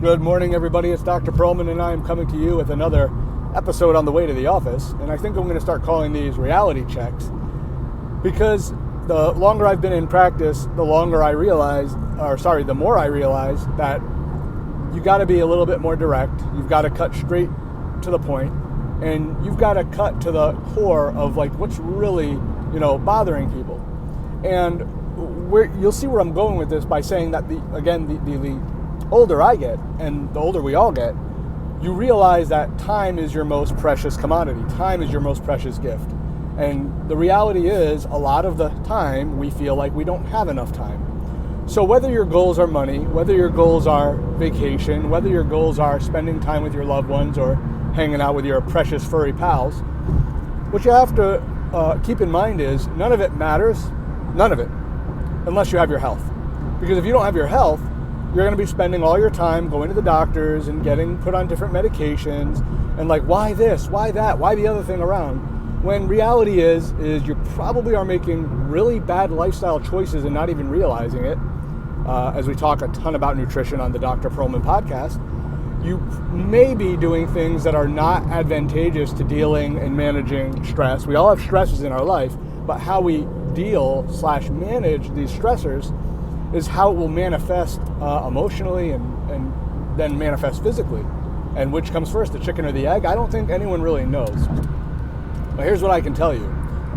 Good morning, everybody. It's Dr. Pearlman, and I am coming to you with another episode on the way to the office. And I think I'm going to start calling these reality checks because the longer I've been in practice, the more I realize that you got to be a little bit more direct. You've got to cut straight to the point, and you've got to cut to the core of like what's really, bothering people. And you'll see where I'm going with this by saying that the older I get, and the older we all get, you realize that time is your most precious commodity. Time is your most precious gift. And the reality is, a lot of the time, we feel like we don't have enough time. So whether your goals are money, whether your goals are vacation, whether your goals are spending time with your loved ones or hanging out with your precious furry pals, what you have to keep in mind is none of it matters, none of it, unless you have your health. Because if you don't have your health, you're going to be spending all your time going to the doctors and getting put on different medications and like, why this, why that, why the other thing around? When reality is you probably are making really bad lifestyle choices and not even realizing it. As we talk a ton about nutrition on the Dr. Pearlman podcast, you may be doing things that are not advantageous to dealing and managing stress. We all have stresses in our life, but how we deal/manage these stressors is how it will manifest emotionally and then manifest physically. And which comes first, the chicken or the egg? I don't think anyone really knows. But here's what I can tell you.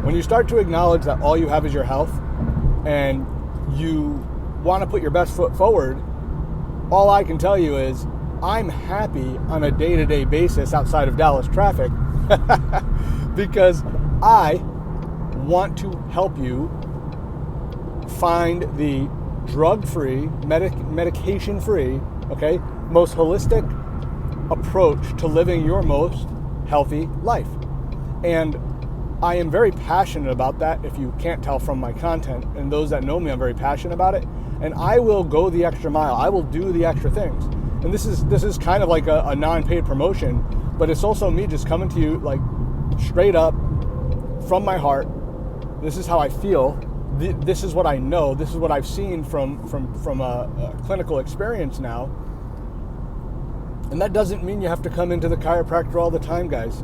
When you start to acknowledge that all you have is your health and you want to put your best foot forward, all I can tell you is I'm happy on a day-to-day basis outside of Dallas traffic because I want to help you find the drug-free, medication-free, most holistic approach to living your most healthy life. And I am very passionate about that, if you can't tell from my content. And those that know me, I'm very passionate about it. And I will go the extra mile. I will do the extra things. And this is kind of like a non-paid promotion, but it's also me just coming to you like straight up from my heart. This is how I feel. This is what I know. This is what I've seen from a clinical experience now. And that doesn't mean you have to come into the chiropractor all the time, guys.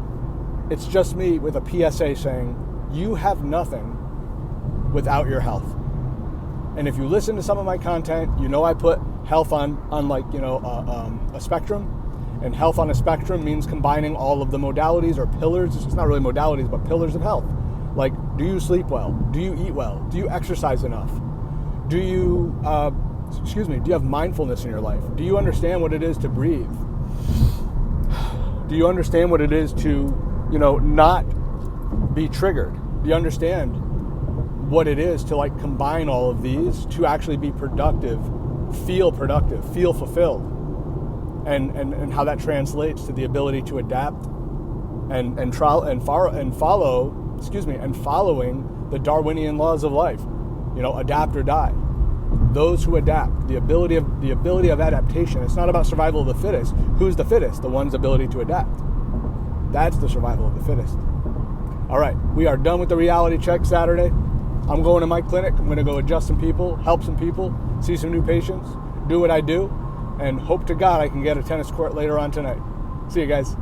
It's just me with a PSA saying, you have nothing without your health. And if you listen to some of my content, I put health on a spectrum. And health on a spectrum means combining all of the modalities or pillars. It's not really modalities, but pillars of health. Like, do you sleep well? Do you eat well? Do you exercise enough? Do you have mindfulness in your life? Do you understand what it is to breathe? Do you understand what it is to, not be triggered? Do you understand what it is to like combine all of these to actually be productive, feel fulfilled, and how that translates to the ability to adapt and following the Darwinian laws of life, adapt or die. Those who adapt, the ability of adaptation. It's not about survival of the fittest. Who's the fittest? The one's ability to adapt. That's the survival of the fittest. All right, we are done with the reality check Saturday. I'm going to my clinic. I'm going to go adjust some people, help some people, see some new patients, do what I do, and hope to God I can get a tennis court later on tonight. See you guys.